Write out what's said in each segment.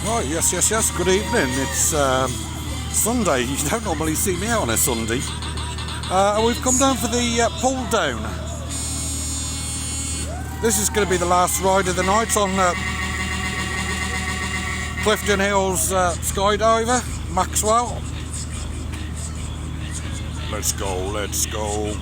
Right, yes. Good evening. It's Sunday. You don't normally see me out on a Sunday. We've come down for the pull down. This is going to be the last ride of the night on Clifton Hills Skydiver, Maxwell. Let's go.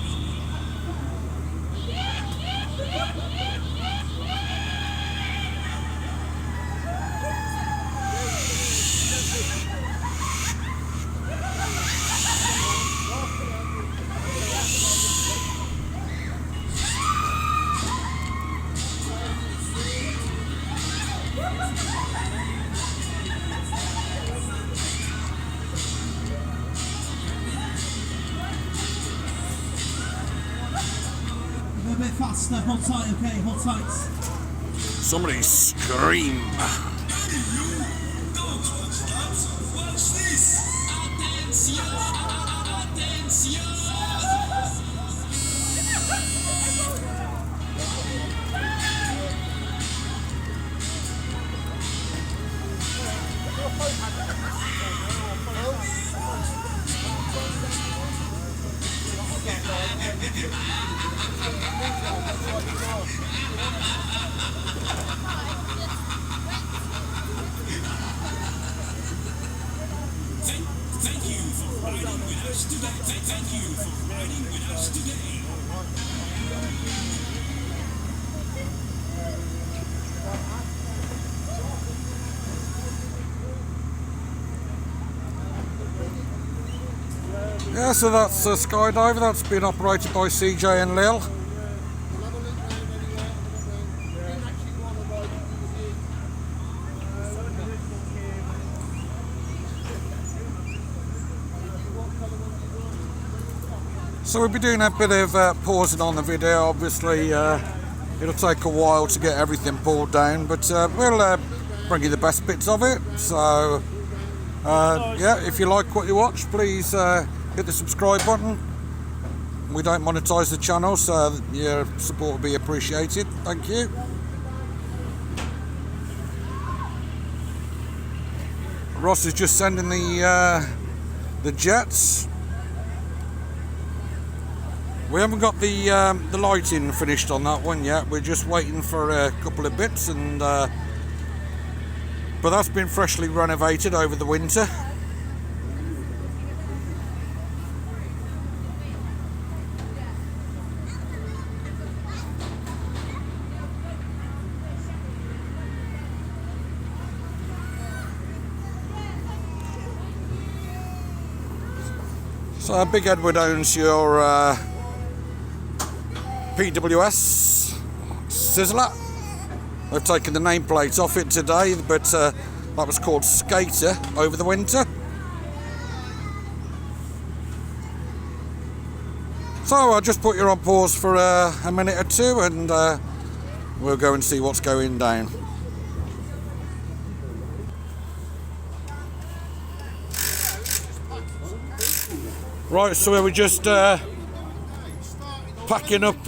A bit faster, hold tight, okay, hold tight. Somebody scream. Watch this! Thank you for riding with us today. Thank you for riding with us today. Yeah, so that's a Skydiver. That's been operated by CJ and Lil. So we'll be doing a bit of pausing on the video. Obviously, it'll take a while to get everything pulled down, but we'll bring you the best bits of it. So, yeah, if you like what you watch, please hit the subscribe button. We don't monetize the channel, so your support will be appreciated. Thank you. Ross is just sending the jets. We haven't got the lighting finished on that one yet. We're just waiting for a couple of bits, and but that's been freshly renovated over the winter. So Big Edward owns your PWS sizzler. They've taken the nameplate off it today, but that was called Skater over the winter. So I'll just put you on pause for a minute or two, and we'll go and see what's going down. Right, so we're just packing up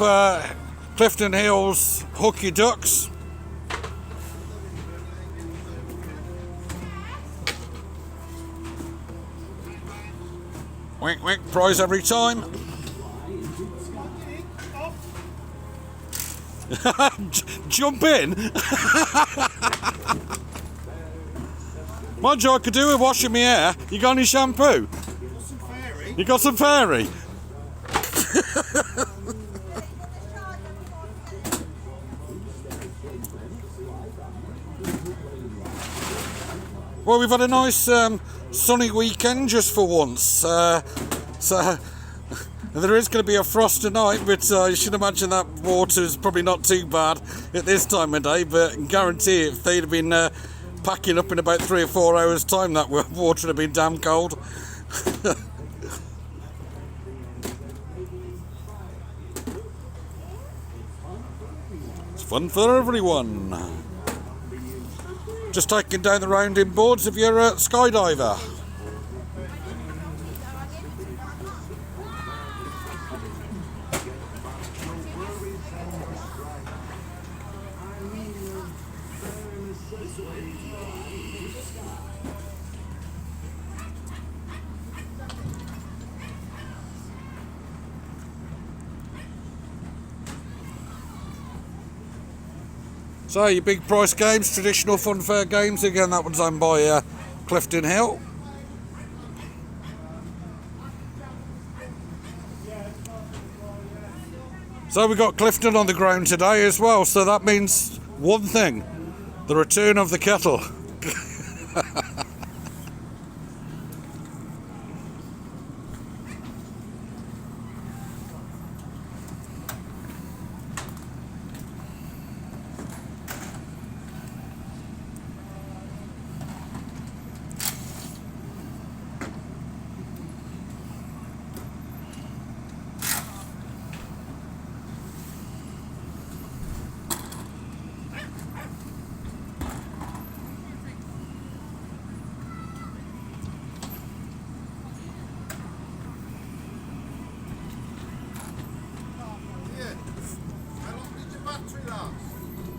Clifton Hills hooky ducks. Wink, wink, prize every time. Jump in. Mind you, I could do with washing my hair. You got any shampoo? You got some fairy? Well, we've had a nice sunny weekend just for once. So there is going to be a frost tonight, but you should imagine that water is probably not too bad at this time of day. But I can guarantee if they'd have been packing up in about 3 or 4 hours' time, that water would have been damn cold. Fun for everyone. Just taking down the rounding boards of your Skydiver. So your big price games, traditional Funfair games, again that one's owned by Clifton Hill. So we got Clifton on the ground today as well, so that means one thing, the return of the kettle.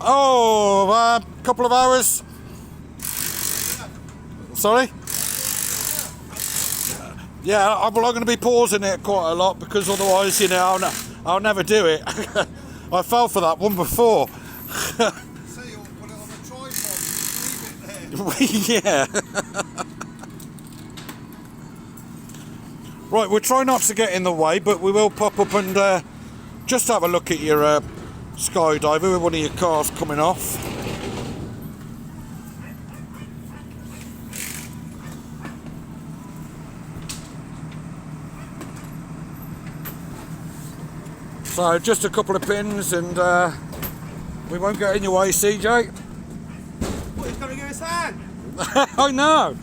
Oh, a couple of hours. Sorry? Yeah, I'm going to be pausing it quite a lot because otherwise, you know, I'll never do it. I fell for that one before. So you'll put it on the tripod, leave it there. Yeah. Right, we'll try not to get in the way, but we will pop up and just have a look at your Skydiver with one of your cars coming off. So just a couple of pins and we won't get in your way, CJ. What, he's going to give us a hand? I know.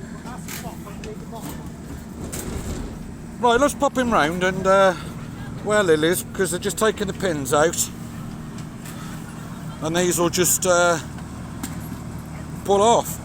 Right, let's pop him round and where Lil is, because they're just taking the pins out. And these will just pull off.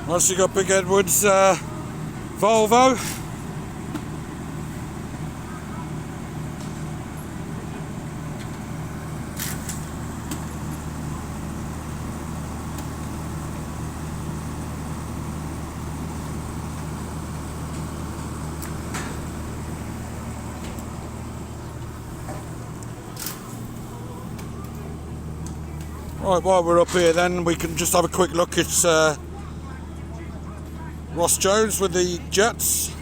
Once you got Big Edward's Volvo. Right, while we're up here then, we can just have a quick look at Ross Jones with the Jets.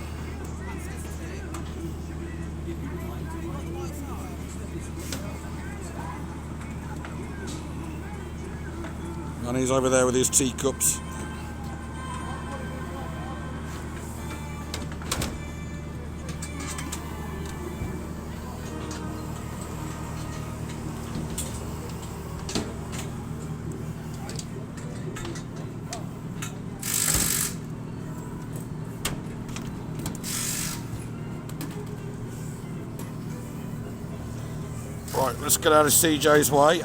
And he's over there with his teacups. Right, let's get out of CJ's way.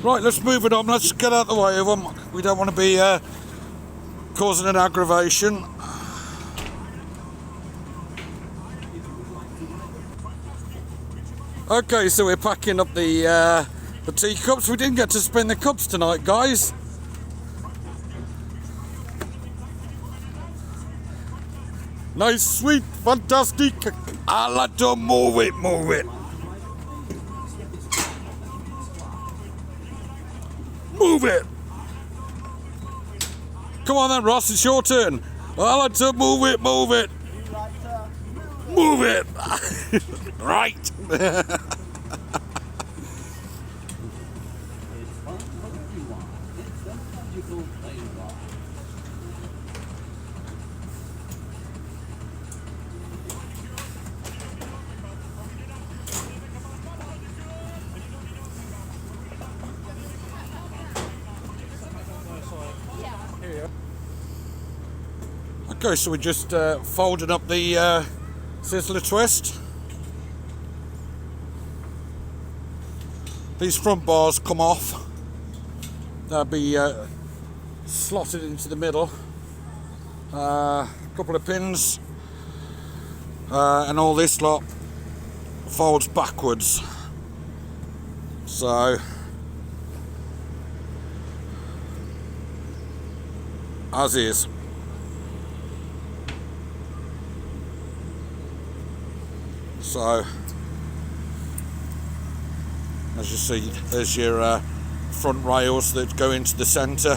Right, let's move it on. Let's get out the way of them. We don't want to be causing an aggravation. Okay, so we're packing up the teacups. We didn't get to spin the cups tonight, guys. Nice, sweet, fantastic. I like to move it, move it. Move it! Come on then, Ross, it's your turn. I like to move it, move it. Move it! Right! logical labour. Okay, so we just folded up the sizzler twist. These front bars come off. They'll be slotted into the middle. A couple of pins, and all this lot folds backwards. So as is. So as you see, there's your front rails that go into the centre.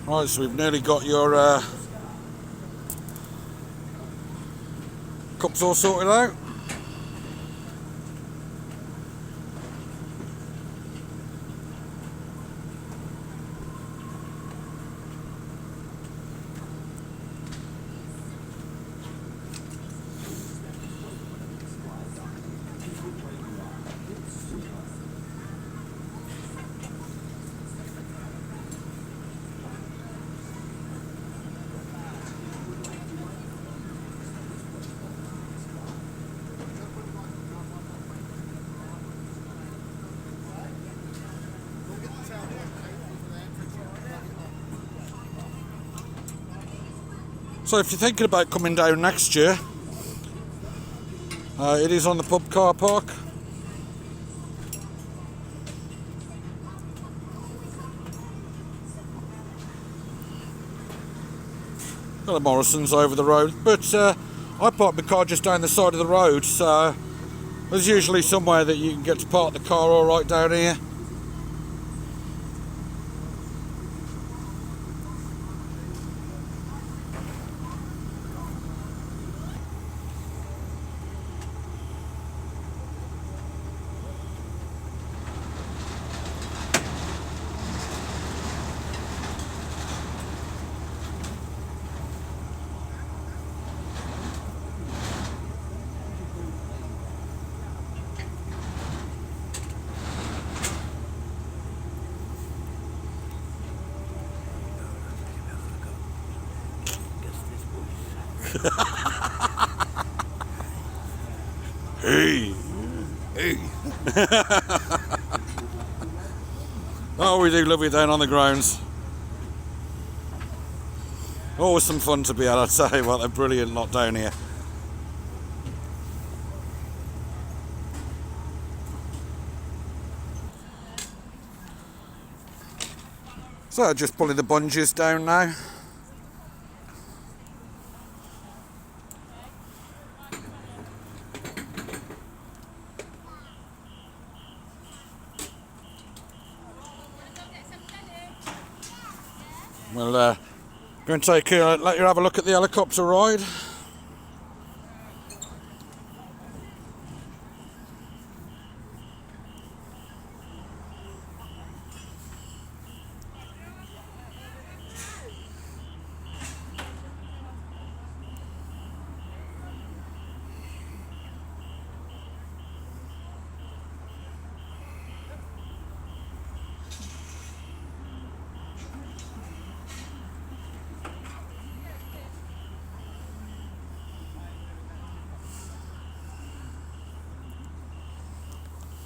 Right, so we've nearly got your cups all sorted out. So if you're thinking about coming down next year, it is on the pub car park. Got the Morrison's over the road, but I park my car just down the side of the road, so there's usually somewhere that you can get to park the car all right down here. Hey, hey. Oh, we do love you down on the grounds. Always some fun to be at, I tell you what, they're brilliant lot down here. So just pulling the bungees down now. We'll go and take let you have a look at the helicopter ride.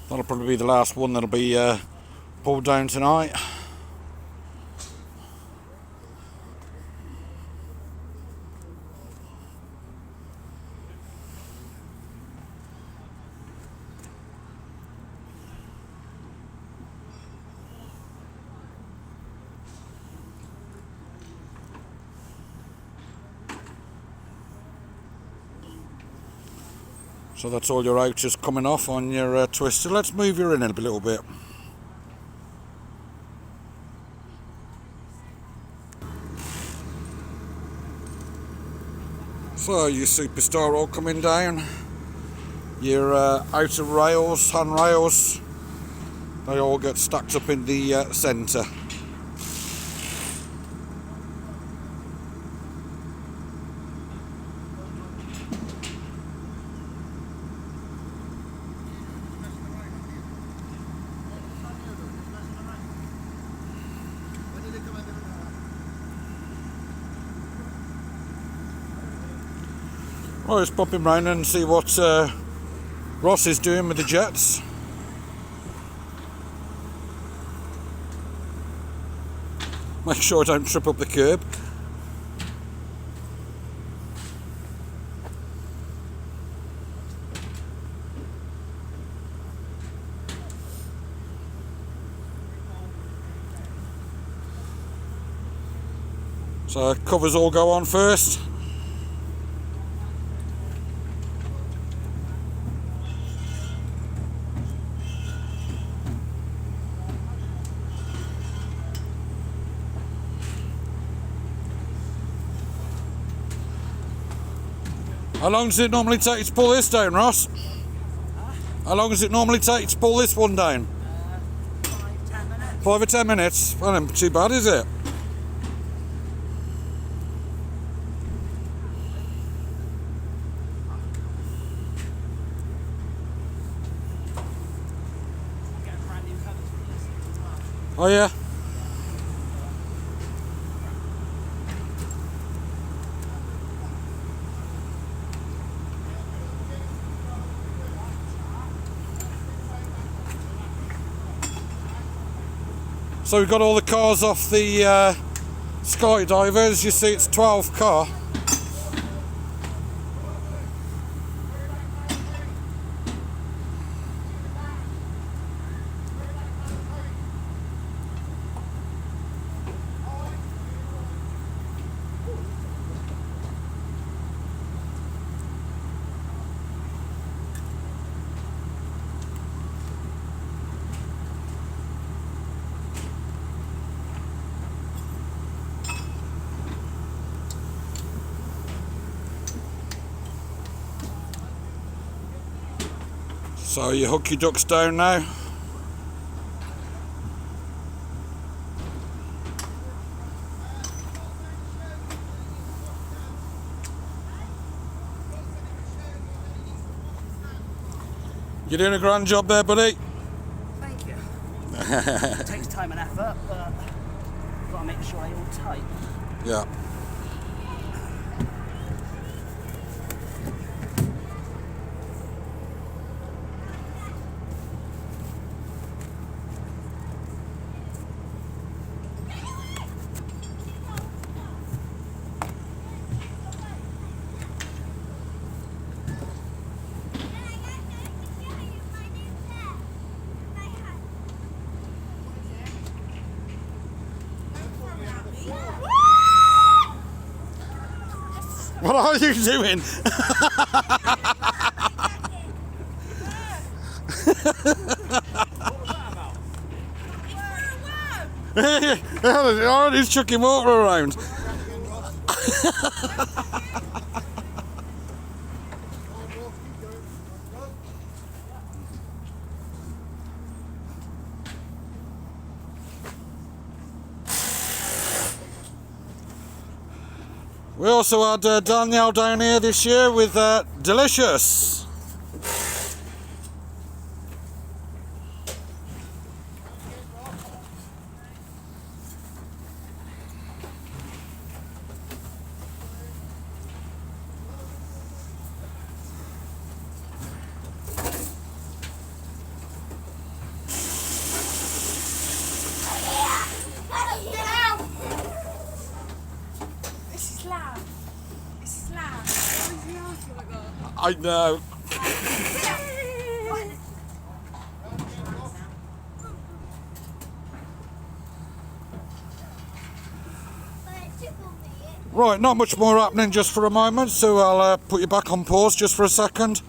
That'll probably be the last one that'll be pulled down tonight. So that's all your ouches coming off on your twister. Let's move your in a little bit. So your superstar all coming down. Your outer rails, handrails, they all get stacked up in the centre. Well, let's pop him round and see what Ross is doing with the jets. Make sure I don't trip up the curb. So covers all go on first. How long does it normally take to pull this down, Ross? How long does it normally take to pull this one down? 5-10 minutes. 5 or 10 minutes? Well, not too bad, is it? Getting brand new colours for this as well. Oh yeah. So we've got all the cars off the Skydiver. As you see, it's 12 car. So you hook your ducts down now. You're doing a grand job there, buddy. Thank you. It takes time and effort, but got to make sure they're all tight. Yeah. What are you doing? Oh, he's chucking water around. We also had Danielle down here this year with Delicious. I know. Right, not much more happening just for a moment, so I'll put you back on pause just for a second.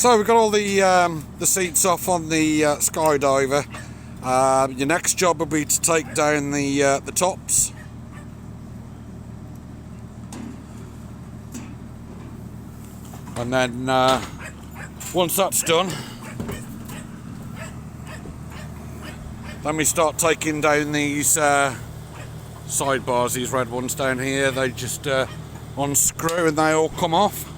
So we've got all the seats off on the Skydiver. Your next job will be to take down the tops. And then once that's done, then we start taking down these sidebars, these red ones down here. They just unscrew and they all come off.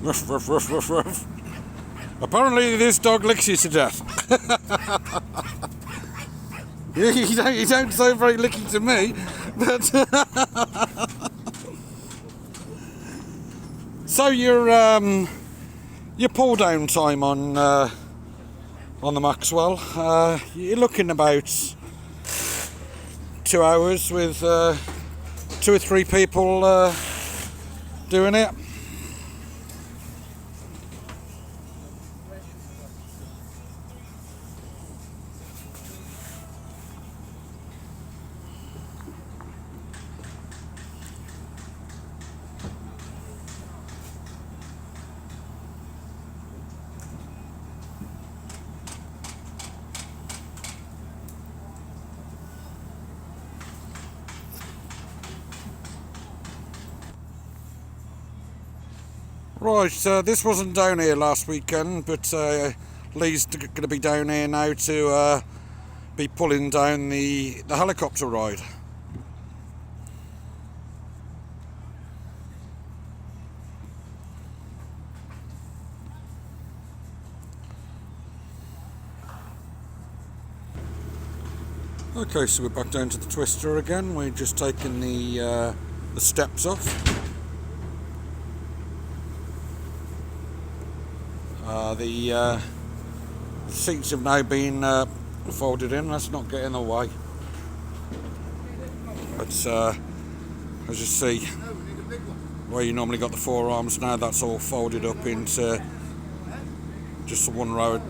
Ruff, ruff, ruff, ruff, ruff. Apparently this dog licks you to death. you don't sound very licky to me, but so your pull down time on the Maxwell, you're looking about 2 hours with 2 or 3 people doing it. Right, this wasn't down here last weekend, but Lee's going to be down here now to be pulling down the helicopter ride. Okay, so we're back down to the twister again. We're just taking the steps off. The seats have now been folded in. Let's not get in the way. But as you see, where you normally got the forearms, now that's all folded up into just one row of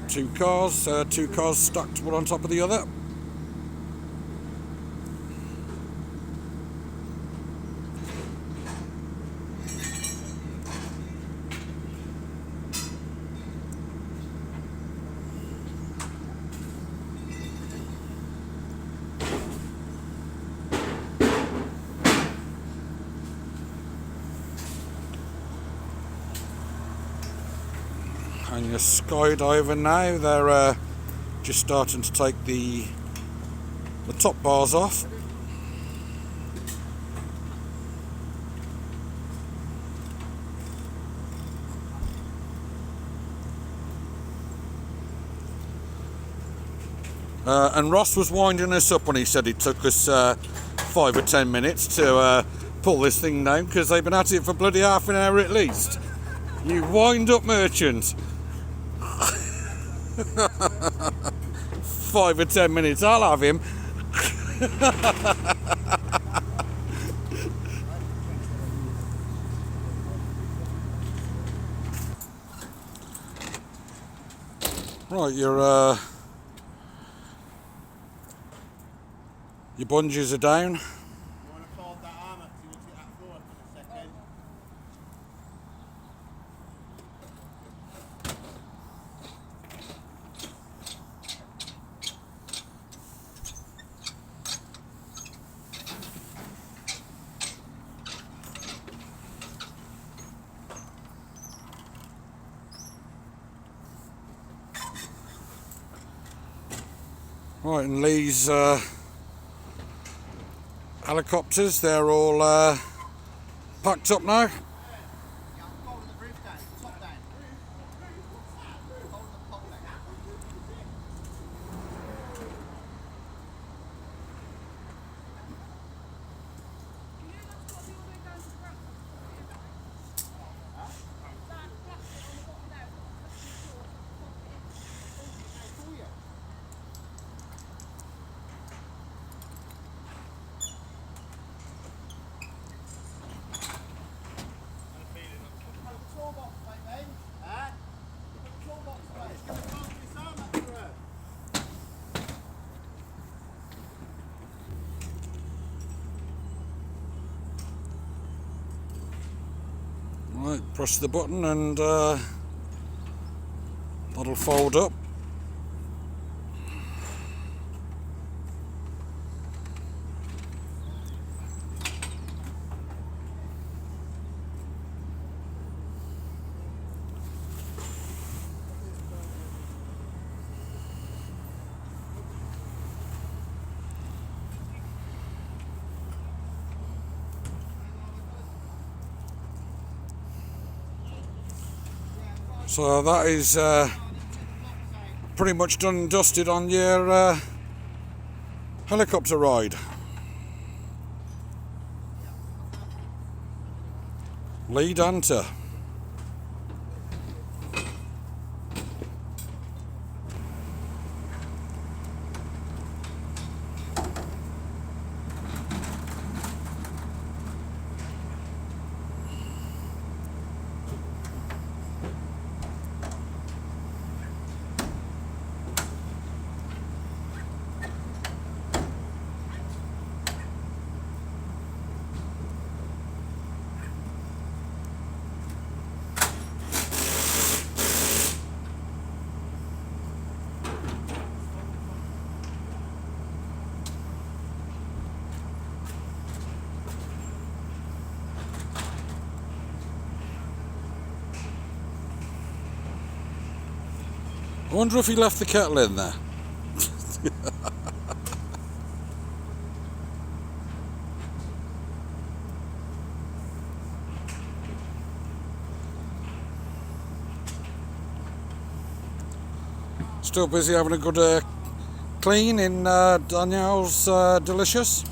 2 cars. 2 cars stacked one on top of the other. And your Skydiver now, they're just starting to take the top bars off. And Ross was winding us up when he said it took us 5 or 10 minutes to pull this thing down, because they've been at it for bloody half an hour at least. You wind up merchant. 5 or 10 minutes, I'll have him. Right, your bungees are down. Right, and Lee's helicopters, they're all packed up now. Press the button and that'll fold up. So that is pretty much done and dusted on your helicopter ride. Lee Danter. I wonder if he left the kettle in there. Still busy having a good clean in Danielle's Delicious.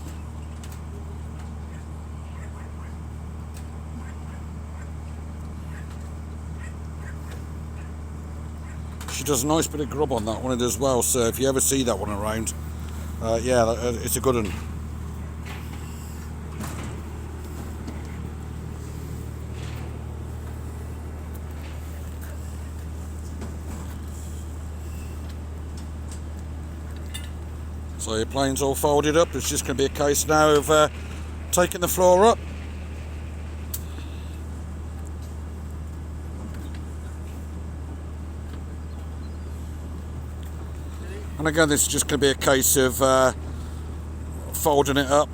She does a nice bit of grub on that one as well, so if you ever see that one around, yeah, it's a good one. So your plane's all folded up. It's just going to be a case now of taking the floor up. And again, this is just going to be a case of folding it up.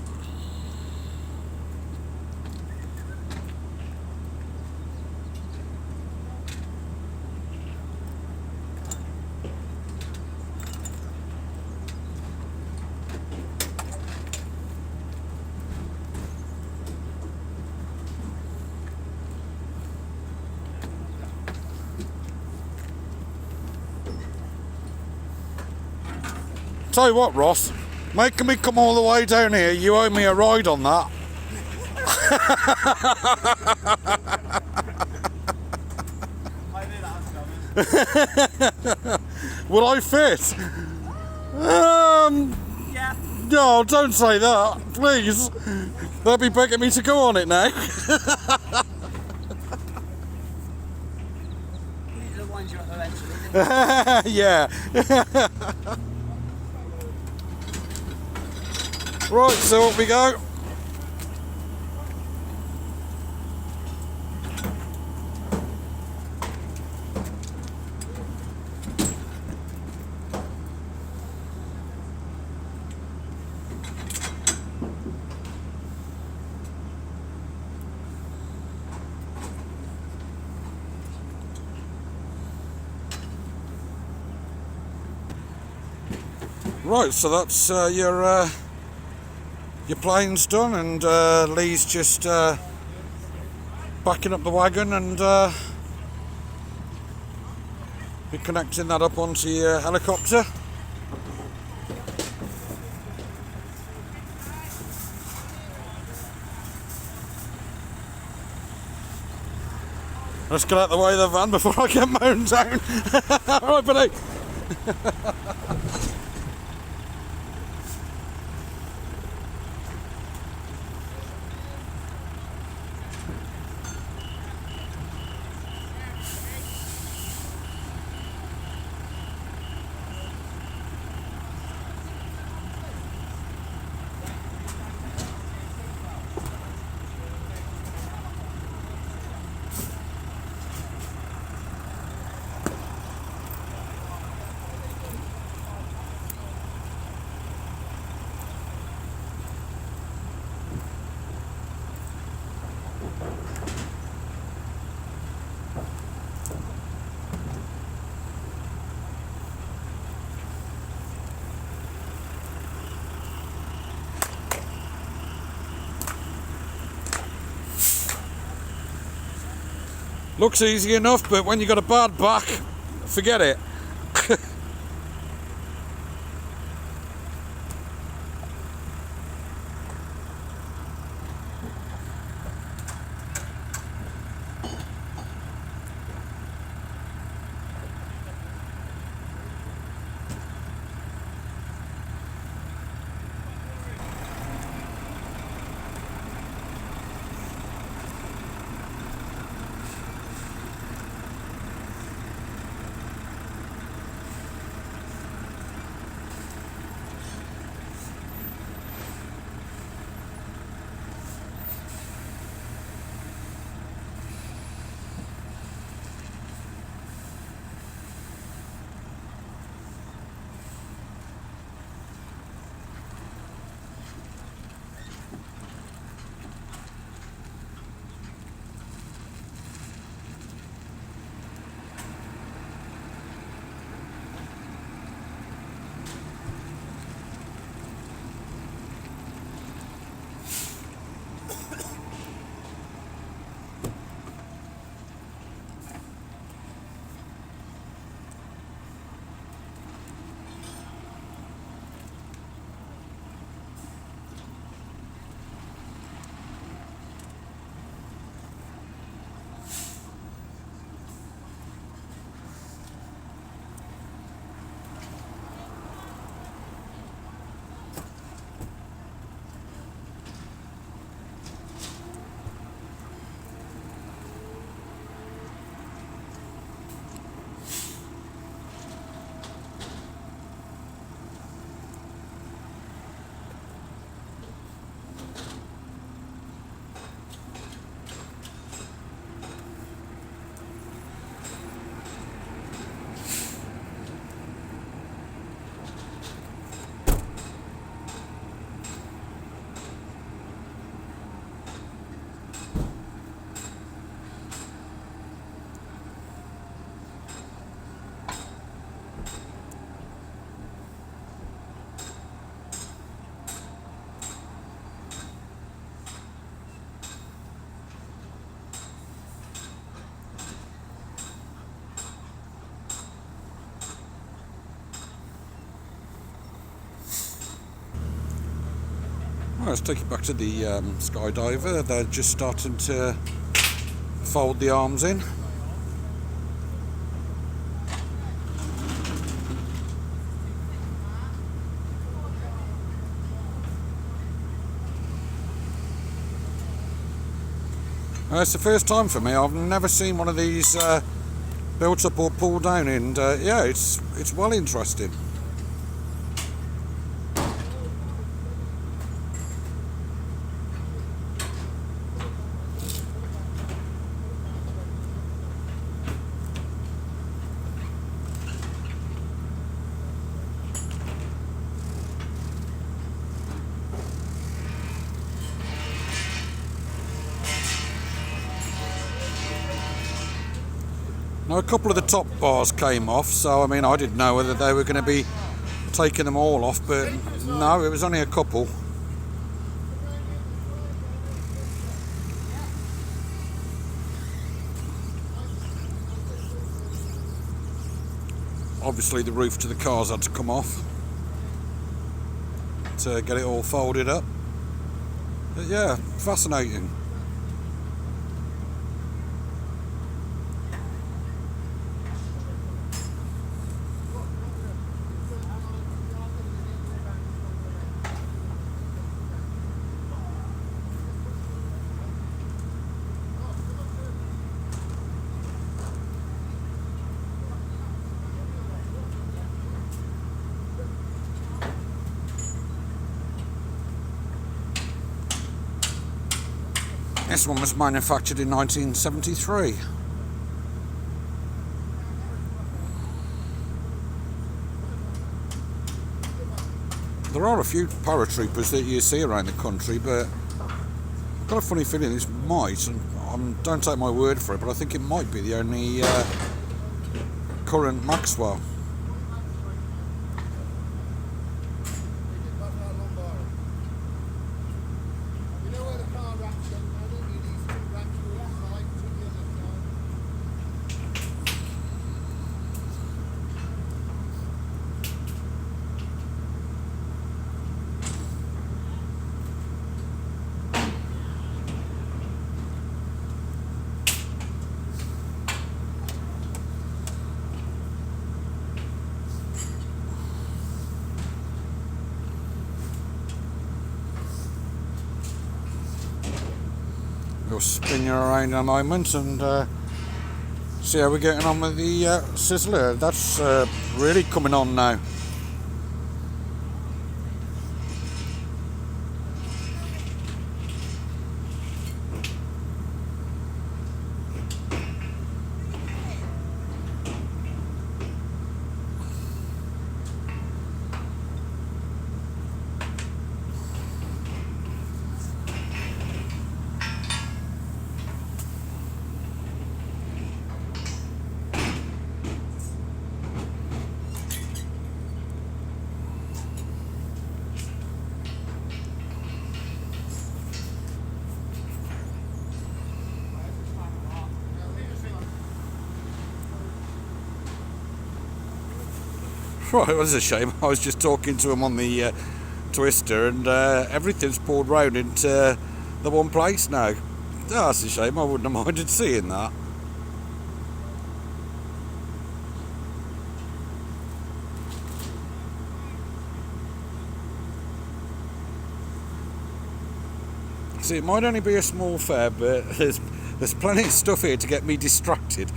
Tell you what, Ross, making me come all the way down here, you owe me a ride on that. Will I fit? Yeah. No, don't say that, please. They'll be begging me to go on it now. These are the ones you're eventually. Yeah. Right, so up we go. Right, so that's your plane's done, and Lee's just backing up the wagon and be connecting that up onto your helicopter. Let's get out the way of the van before I get mown down. Alright, buddy. Looks easy enough, but when you got a bad back, forget it. Well, let's take it back to the Skydiver. They're just starting to fold the arms in. It's the first time for me. I've never seen one of these built up or pulled down, and yeah, it's well interesting. Now, a couple of the top bars came off, so I mean, I didn't know whether they were going to be taking them all off, but no, it was only a couple. Obviously, the roof to the cars had to come off to get it all folded up. But yeah, fascinating. This one was manufactured in 1973. There are a few paratroopers that you see around the country, but I've got a funny feeling this might, and don't take my word for it, but I think it might be the only current Maxwell. spin you around in a moment and see how we're getting on with the sizzler. That's really coming on now. Right, it was a shame. I was just talking to him on the twister and everything's poured round into the one place now. Oh, that's a shame. I wouldn't have minded seeing that. See, it might only be a small fair, but there's plenty of stuff here to get me distracted.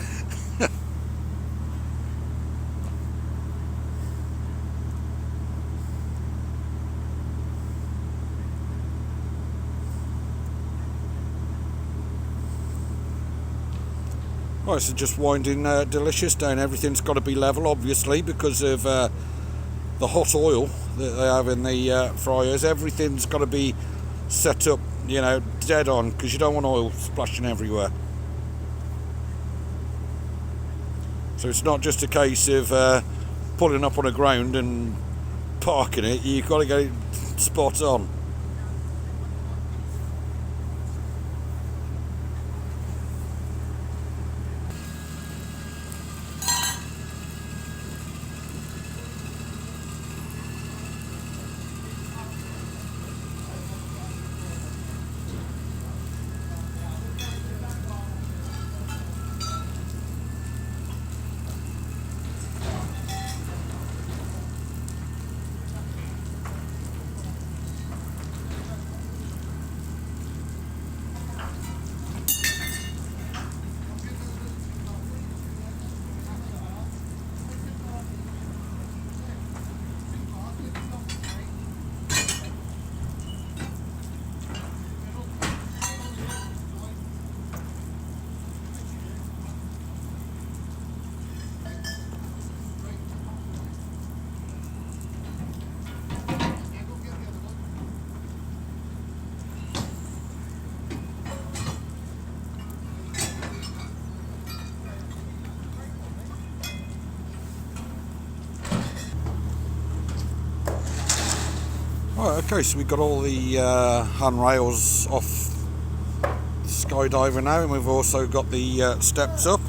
Right, so just winding Delicious down. Everything's got to be level, obviously, because of the hot oil that they have in the fryers. Everything's got to be set up, you know, dead on, because you don't want oil splashing everywhere. So it's not just a case of pulling up on the ground and parking it. You've got to get it spot on. Right, okay, so we've got all the handrails off Skydiver now, and we've also got the steps up.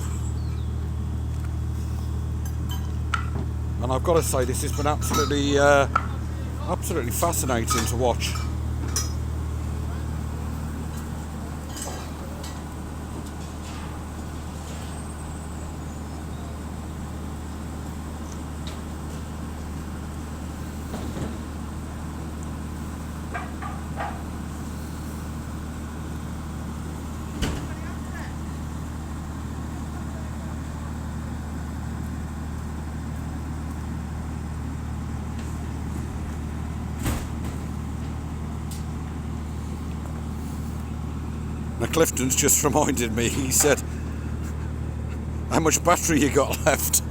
And I've got to say, this has been absolutely fascinating to watch. Now Clifton's just reminded me, he said, how much battery you got left?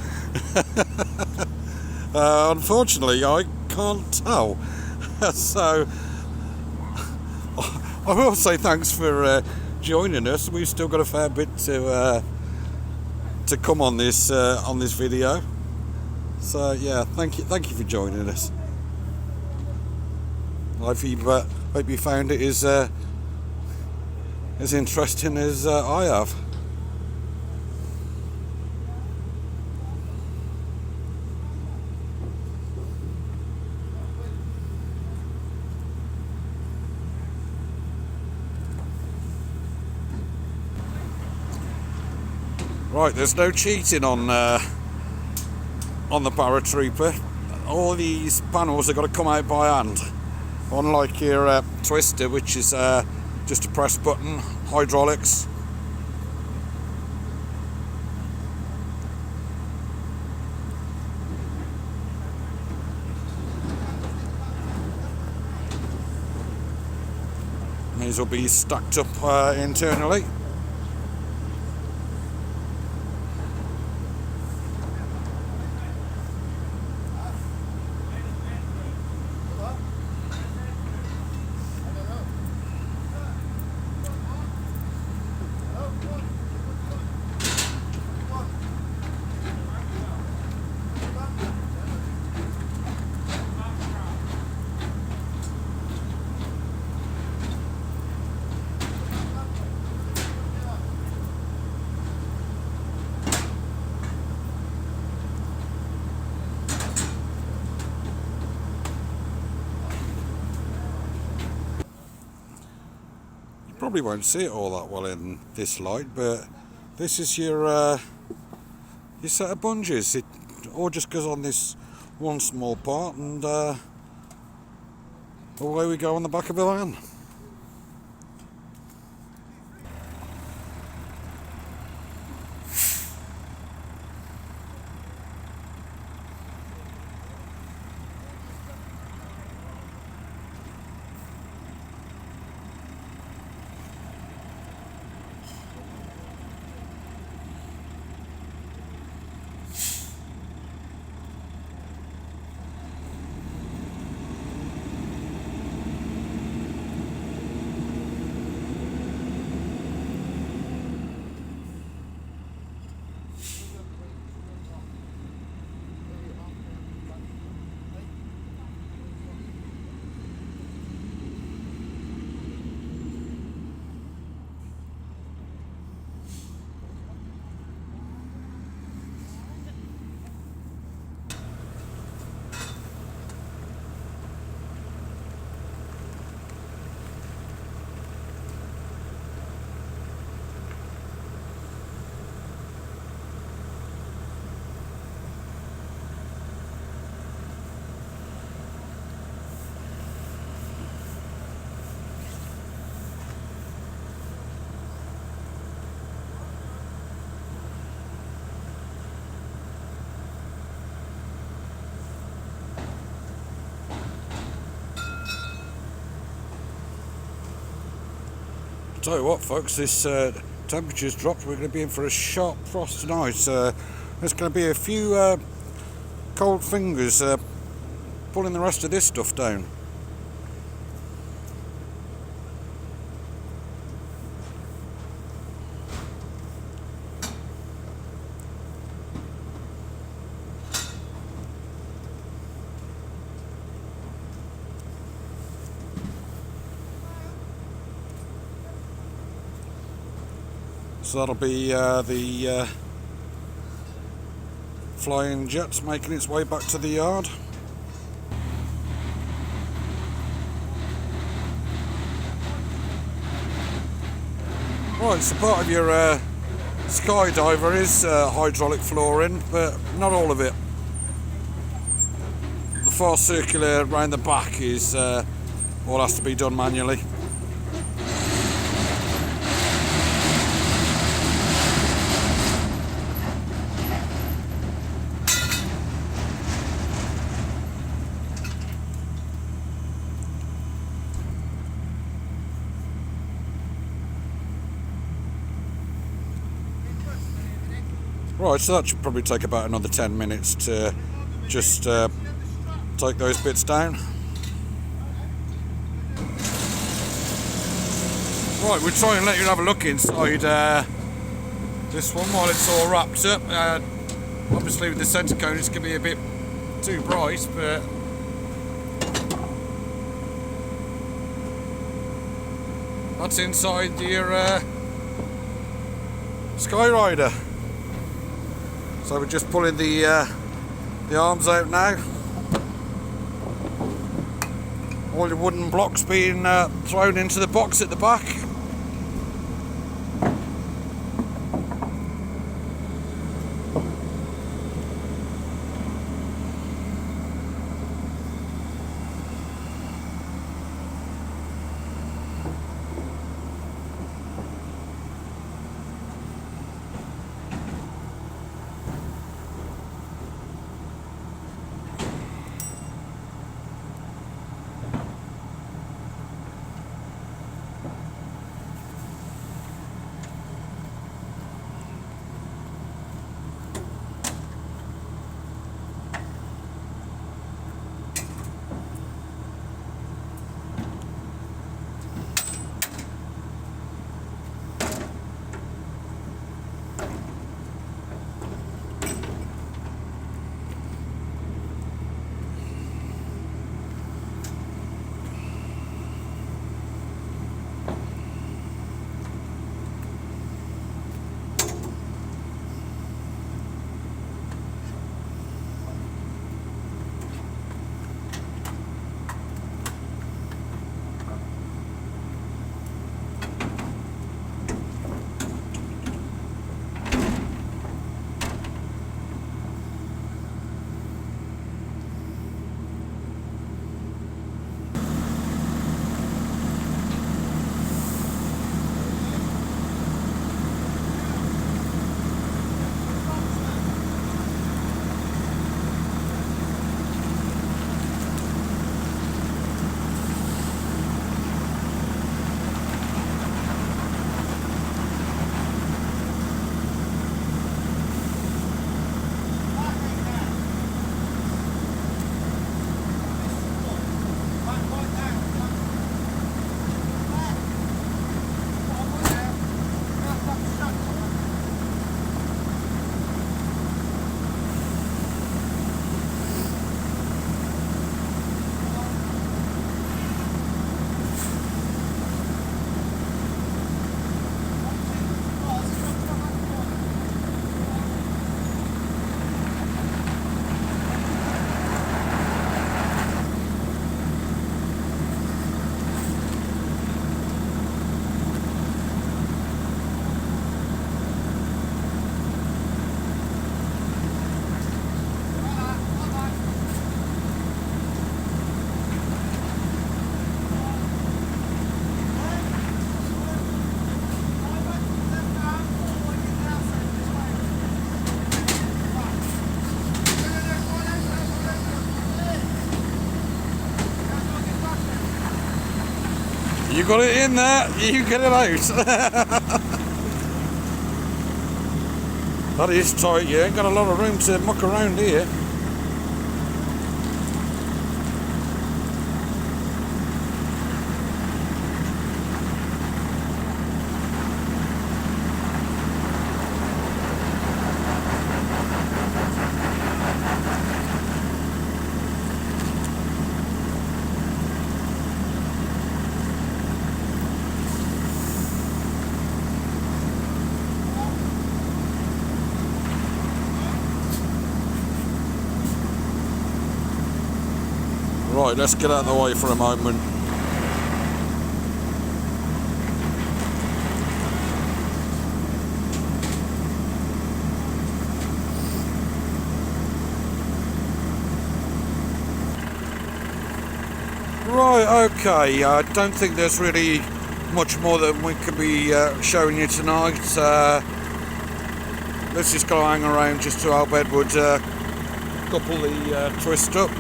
Unfortunately, I can't tell. So, I will say thanks for joining us. We've still got a fair bit to come on this video. So yeah, thank you for joining us. I hope you found it as interesting as I have. Right, there's no cheating on the paratrooper. All these panels have got to come out by hand, unlike your twister, which is just a press button hydraulics. These will be stacked up internally. Probably won't see it all that well in this light, but this is your set of bungees. It all just goes on this one small part, and away we go on the back of a van. Tell you what, folks, this temperature's dropped. We're going to be in for a sharp frost tonight. There's going to be a few cold fingers pulling the rest of this stuff down. So that'll be the flying jets making its way back to the yard. Right, so part of your Skydiver is hydraulic flooring, but not all of it. The far circular round the back is all has to be done manually. Right, so that should probably take about another 10 minutes to just take those bits down. Right, we'll try and let you have a look inside this one while it's all wrapped up. Obviously with the centre cone it's going to be a bit too bright, but that's inside your Skyrider. So we're just pulling the arms out now. All the wooden blocks being thrown into the box at the back. You got it in there, you get it out. That is tight, you ain't got a lot of room to muck around here. Right, let's get out of the way for a moment. Right, okay, I don't think there's really much more that we could be showing you tonight. Let's just go hang around just to help Edward couple the twist up.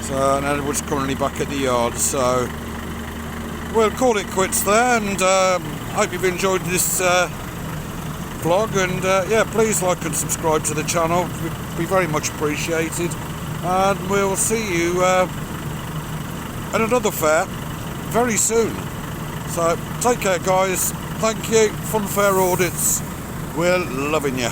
So, and Edward's currently back at the yard, so we'll call it quits there, and hope you've enjoyed this vlog, and yeah, please like and subscribe to the channel, would be very much appreciated, and we'll see you at another fair very soon. So take care guys, thank you, Funfair Audits, we're loving you.